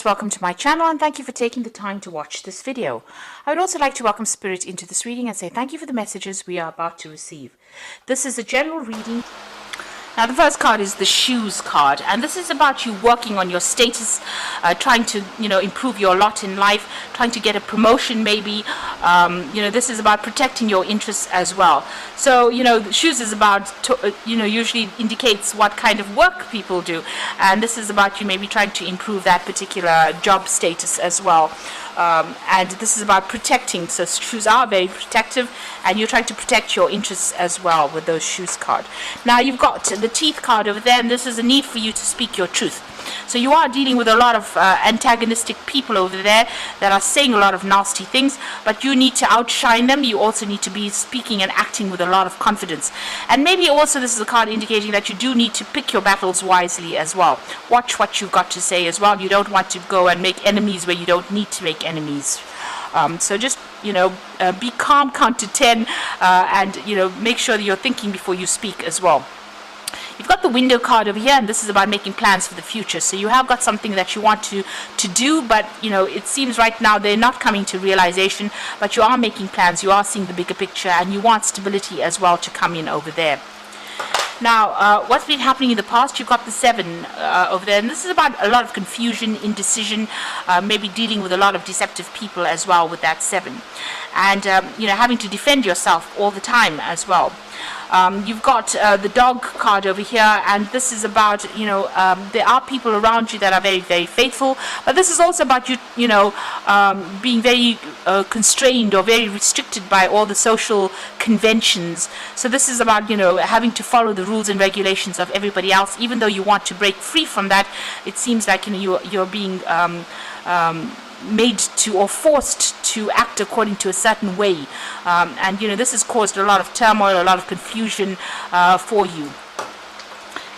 Welcome to my channel and thank you for taking the time to watch this video. I would also like to welcome Spirit into this reading and say thank you for the messages we are about to receive. This is a general reading. Now the first card is the shoes card, and this is about you working on your status, trying to improve your lot in life, trying to get a promotion maybe. This is about protecting your interests as well. So the shoes is about usually indicates what kind of work people do, and this is about you maybe trying to improve that particular job status as well. And this is about protecting. So shoes are very protective, and you're trying to protect your interests as well with those shoes card. Now you've got the teeth card over there, and this is a need for you to speak your truth. So you are dealing with a lot of antagonistic people over there that are saying a lot of nasty things, but you need to outshine them. You also need to be speaking and acting with a lot of confidence. And maybe also this is a card indicating that you do need to pick your battles wisely as well. Watch what you've got to say as well. You don't want to go and make enemies where you don't need to make enemies. So just be calm, count to 10, and make sure that you're thinking before you speak as well. You've got the window card over here, and this is about making plans for the future. So you have got something that you want to do, but it seems right now they're not coming to realization, but you are making plans, you are seeing the bigger picture, and you want stability as well to come in over there. Now, what's been happening in the past, you've got the 7 over there, and this is about a lot of confusion, indecision, maybe dealing with a lot of deceptive people as well with that 7. And, having to defend yourself all the time as well. You've got the dog card over here, and this is about, there are people around you that are very, very faithful, but this is also about you, being very constrained or very restricted by all the social conventions. So this is about, having to follow the rules and regulations of everybody else, even though you want to break free from that. It seems like, you're being made to or forced to act according to a certain way, and this has caused a lot of turmoil, a lot of confusion for you.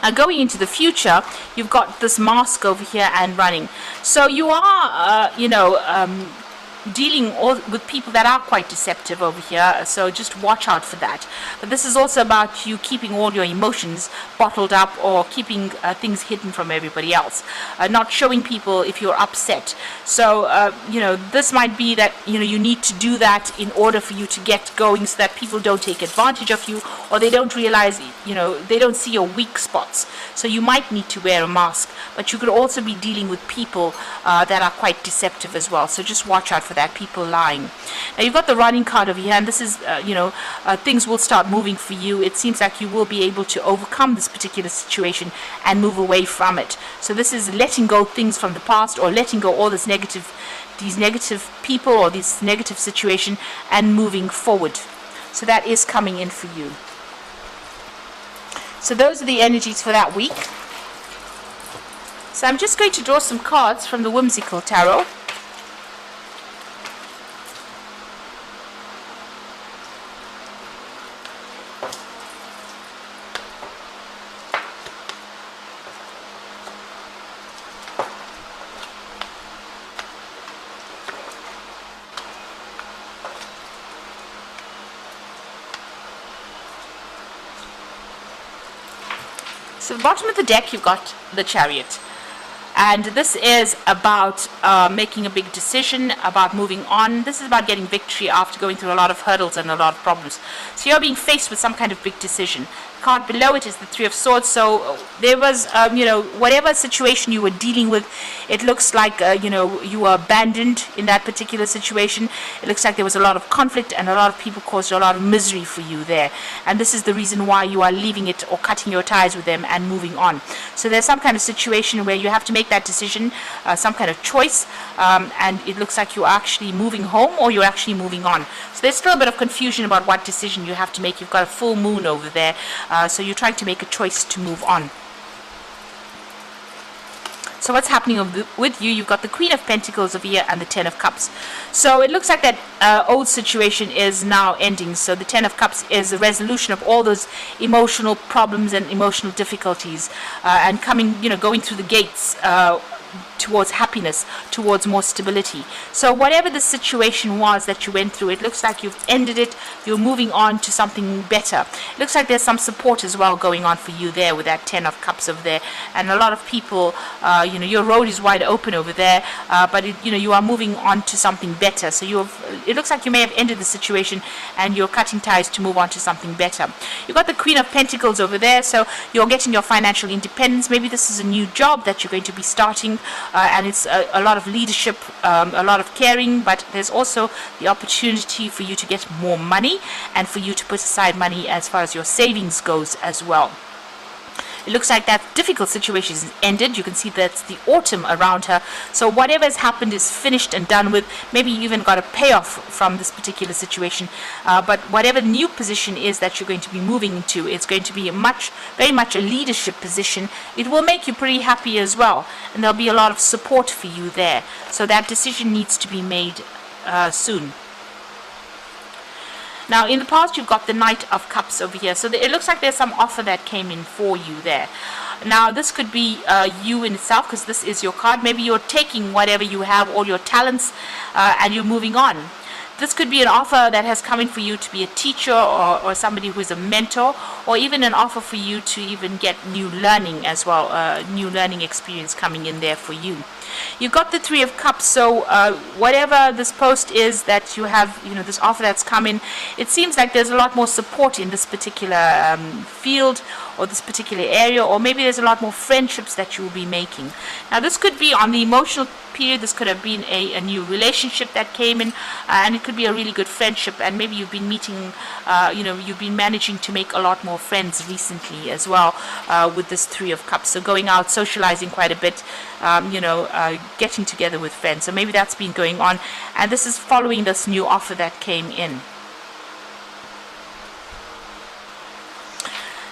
Now going into the future, you've got this mask over here and running. So you are dealing with people that are quite deceptive over here, so just watch out for that. But this is also about you keeping all your emotions bottled up, or keeping things hidden from everybody else, not showing people if you're upset. So this might be that you need to do that in order for you to get going, so that people don't take advantage of you, or they don't realize, they don't see your weak spots. So you might need to wear a mask, but you could also be dealing with people that are quite deceptive as well. So just watch out for that, people lying. Now you've got the running card over here, and this is things will start moving for you. It seems like you will be able to overcome this particular situation and move away from it. So this is letting go things from the past, or letting go all these negative people or this negative situation, and moving forward. So that is coming in for you. So those are the energies for that week. So I'm just going to draw some cards from the Whimsical Tarot. So at the bottom of the deck, you've got the Chariot. And this is about making a big decision, about moving on. This is about getting victory after going through a lot of hurdles and a lot of problems. So you're being faced with some kind of big decision. Card below it is the 3 of Swords. So there was, whatever situation you were dealing with, it looks like, you were abandoned in that particular situation. It looks like there was a lot of conflict, and a lot of people caused a lot of misery for you there. And this is the reason why you are leaving it, or cutting your ties with them and moving on. So there's some kind of situation where you have to make that decision, some kind of choice, and it looks like you're actually moving home, or you're actually moving on. So there's still a bit of confusion about what decision you have to make. You've got a full moon over there. So you're trying to make a choice to move on. So what's happening with you? You've got the Queen of Pentacles over here and the 10 of Cups. So it looks like that old situation is now ending. So the 10 of Cups is a resolution of all those emotional problems and emotional difficulties, and going through the gates towards happiness, towards more stability. So whatever the situation was that you went through, it looks like you've ended it, you're moving on to something better. It looks like there's some support as well going on for you there with that 10 of cups over there, and a lot of people, your road is wide open over there, but you are moving on to something better. So it looks like you may have ended the situation and you're cutting ties to move on to something better. You've got the Queen of Pentacles over there, so you're getting your financial independence. Maybe this is a new job that you're going to be starting, and it's a lot of leadership, a lot of caring, but there's also the opportunity for you to get more money and for you to put aside money as far as your savings goes as well. It looks like that difficult situation is ended. You can see that's the autumn around her. So whatever has happened is finished and done with. Maybe you even got a payoff from this particular situation. But whatever new position is that you're going to be moving into, it's going to be very much a leadership position. It will make you pretty happy as well. And there'll be a lot of support for you there. So that decision needs to be made soon. Now, in the past, you've got the Knight of Cups over here. So it looks like there's some offer that came in for you there. Now, this could be you in itself, because this is your card. Maybe you're taking whatever you have, all your talents, and you're moving on. This could be an offer that has come in for you to be a teacher or somebody who is a mentor, or even an offer for you to even get new learning as well, new learning experience coming in there for you. You've got the Three of Cups, so whatever this post is that you have, this offer that's come in, it seems like there's a lot more support in this particular field or this particular area, or maybe there's a lot more friendships that you will be making. Now, this could be on the emotional period. This could have been a new relationship that came in, and it could be a really good friendship, and maybe you've been meeting, you've been managing to make a lot more friends recently as well with this Three of Cups. So going out, socializing quite a bit, getting together with friends. So maybe that's been going on, and this is following this new offer that came in.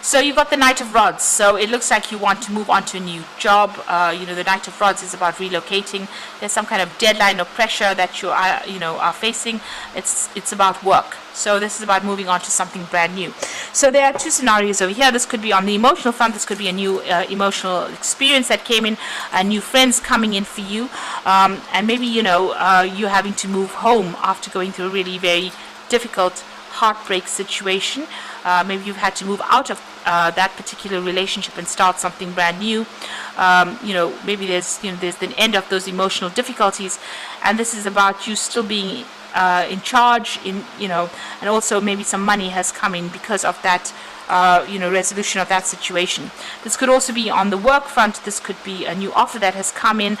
So you've got the Knight of Rods. So it looks like you want to move on to a new job. The Knight of Rods is about relocating. There's some kind of deadline or pressure that you are facing. It's about work. So this is about moving on to something brand new. So there are two scenarios over here. This could be on the emotional front. This could be a new emotional experience that came in, new friends coming in for you, and maybe you're having to move home after going through a really very difficult heartbreak situation. Maybe you've had to move out of that particular relationship and start something brand new. Maybe there's the end of those emotional difficulties, and this is about you still being in charge, and also maybe some money has come in because of that resolution of that situation. This could also be on the work front. This could be a new offer that has come in,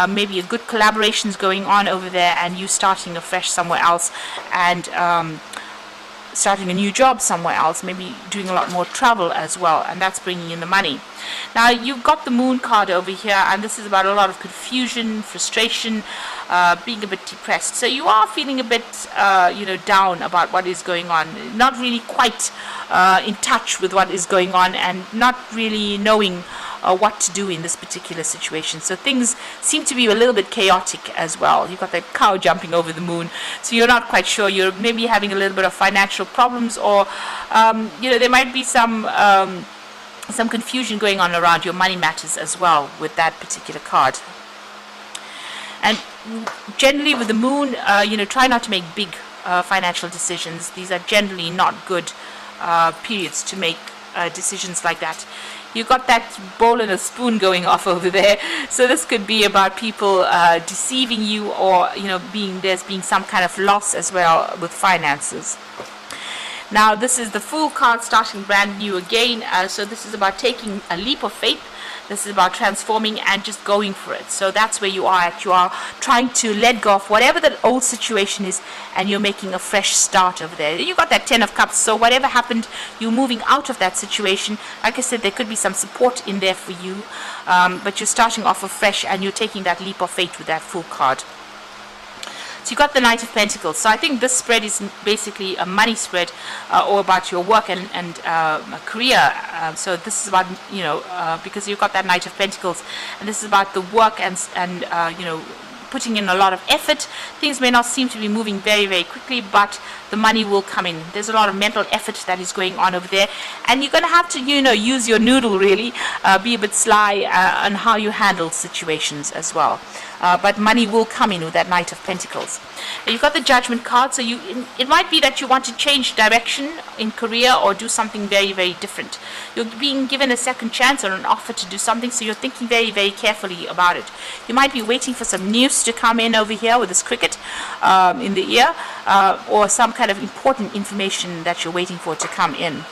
maybe a good collaborations going on over there, and you starting afresh somewhere else, and starting a new job somewhere else, maybe doing a lot more travel as well, and that's bringing in the money. Now, you've got the Moon card over here, and this is about a lot of confusion, frustration, being a bit depressed. So you are feeling a bit, down about what is going on, not really quite in touch with what is going on, and not really knowing what to do in this particular situation. So things seem to be a little bit chaotic as well. You've got that cow jumping over the moon, so you're not quite sure. You're maybe having a little bit of financial problems, or there might be some confusion going on around your money matters as well with that particular card. And generally with the moon, try not to make big financial decisions. These are generally not good periods to make decisions like that. You got that bowl and a spoon going off over there. So this could be about people deceiving you, or there's being some kind of loss as well with finances. Now, this is the Fool card, starting brand new again. So this is about taking a leap of faith. This is about transforming and just going for it. So that's where you are at. You are trying to let go of whatever the old situation is, and you're making a fresh start over there. You got that 10 of Cups. So whatever happened, you're moving out of that situation. Like I said, there could be some support in there for you, but you're starting off afresh, and you're taking that leap of faith with that Fool card. So you got the Knight of Pentacles. So I think this spread is basically a money spread, or about your work and career. So this is about, because you've got that Knight of Pentacles, and this is about the work and putting in a lot of effort. Things may not seem to be moving very, very quickly, but the money will come in. There's a lot of mental effort that is going on over there, and you're going to have to, use your noodle really, be a bit sly on how you handle situations as well. But money will come in with that Knight of Pentacles. You've got the Judgment card, so it might be that you want to change direction in career or do something very, very different. You're being given a second chance or an offer to do something, so you're thinking very, very carefully about it. You might be waiting for some news to come in over here with this cricket in the ear, or some kind of important information that you're waiting for to come in.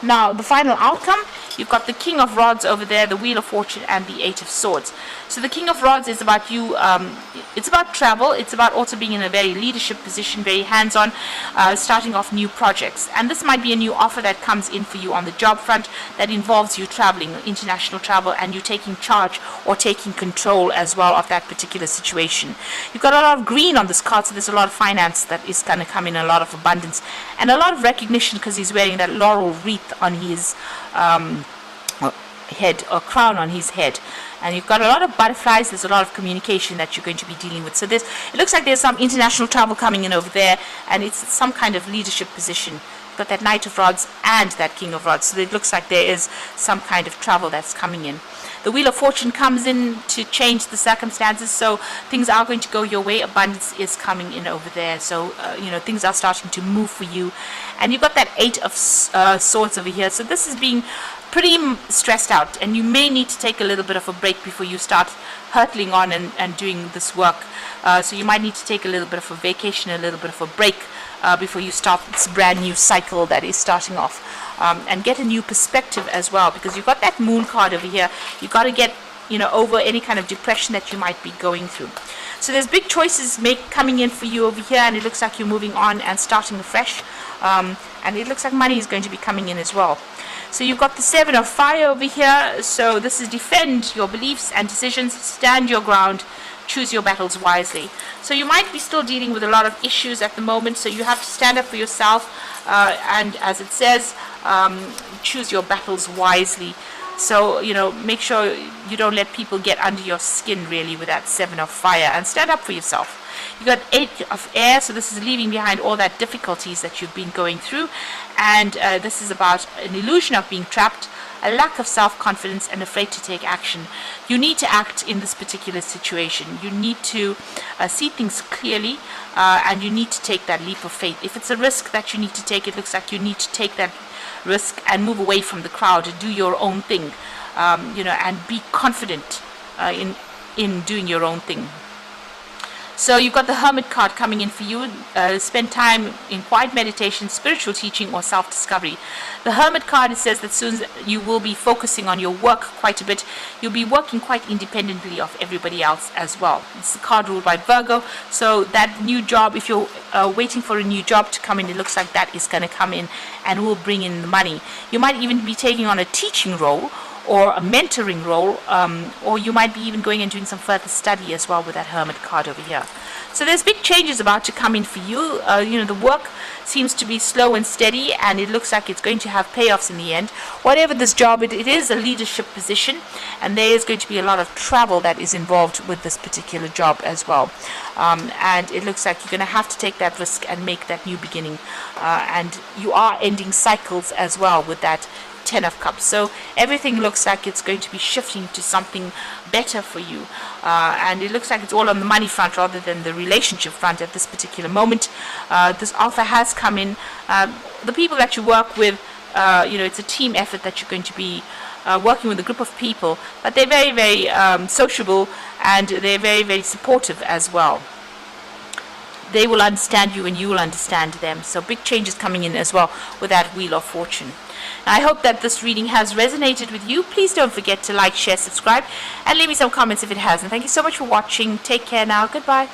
Now, the final outcome, you've got the King of Rods over there, the Wheel of Fortune, and the Eight of Swords. So the King of Rods is about you, it's about travel, it's about also being in a very leadership position, very hands-on, starting off new projects. And this might be a new offer that comes in for you on the job front that involves you traveling, international travel, and you taking charge or taking control as well of that particular situation. You've got a lot of green on this card, so there's a lot of finance that is going to come in, a lot of abundance, and a lot of recognition because he's wearing that laurel wreath on his head, or crown on his head. And you've got a lot of butterflies. There's a lot of communication that you're going to be dealing with. So it looks like there's some international travel coming in over there, and it's some kind of leadership position. You've got that Knight of Rods and that King of Rods, so it looks like there is some kind of travel that's coming in. The Wheel of Fortune comes in to change the circumstances, so things are going to go your way. Abundance is coming in over there, so things are starting to move for you. And you've got that Eight of Swords over here, so this is being pretty stressed out, and you may need to take a little bit of a break before you start hurtling on and doing this work. So you might need to take a little bit of a vacation, a little bit of a break before you start this brand new cycle that is starting off. And get a new perspective as well, because you've got that Moon card over here. You've got to get over any kind of depression that you might be going through. So there's big choices coming in for you over here, and it looks like you're moving on and starting afresh. And it looks like money is going to be coming in as well. So you've got the Seven of Fire over here. So this is defend your beliefs and decisions, stand your ground, choose your battles wisely. So you might be still dealing with a lot of issues at the moment, so you have to stand up for yourself, and as it says, choose your battles wisely. So make sure you don't let people get under your skin really with that Seven of Fire, and stand up for yourself. You got Eight of Air, so this is leaving behind all that difficulties that you've been going through, and this is about an illusion of being trapped, a lack of self-confidence, and afraid to take action. You need to act in this particular situation. You need to see things clearly, and you need to take that leap of faith. If it's a risk that you need to take, it looks like you need to take that risk and move away from the crowd and do your own thing, and be confident in doing your own thing. So you've got the Hermit card coming in for you. Spend time in quiet meditation, spiritual teaching, or self-discovery. The Hermit card, it says that soon you will be focusing on your work quite a bit. You'll be working quite independently of everybody else as well. It's the card ruled by Virgo. So that new job, if you're waiting for a new job to come in, it looks like that is going to come in and will bring in the money. You might even be taking on a teaching role or a mentoring role, or you might be even going and doing some further study as well with that Hermit card over here. So there's big changes about to come in for you. The work seems to be slow and steady, and it looks like it's going to have payoffs in the end. Whatever this job, it is a leadership position, and there is going to be a lot of travel that is involved with this particular job as well. And it looks like you're going to have to take that risk and make that new beginning. And you are ending cycles as well with that Ten of Cups. So everything looks like it's going to be shifting to something better for you, and it looks like it's all on the money front rather than the relationship front at this particular moment. This offer has come in. The people that you work with, it's a team effort that you're going to be working with a group of people, but they're very, very sociable, and they're very, very supportive as well. They will understand you and you will understand them. So big changes coming in as well with that Wheel of Fortune. I hope that this reading has resonated with you. Please don't forget to like, share, subscribe, and leave me some comments if it has. And thank you so much for watching. Take care now. Goodbye.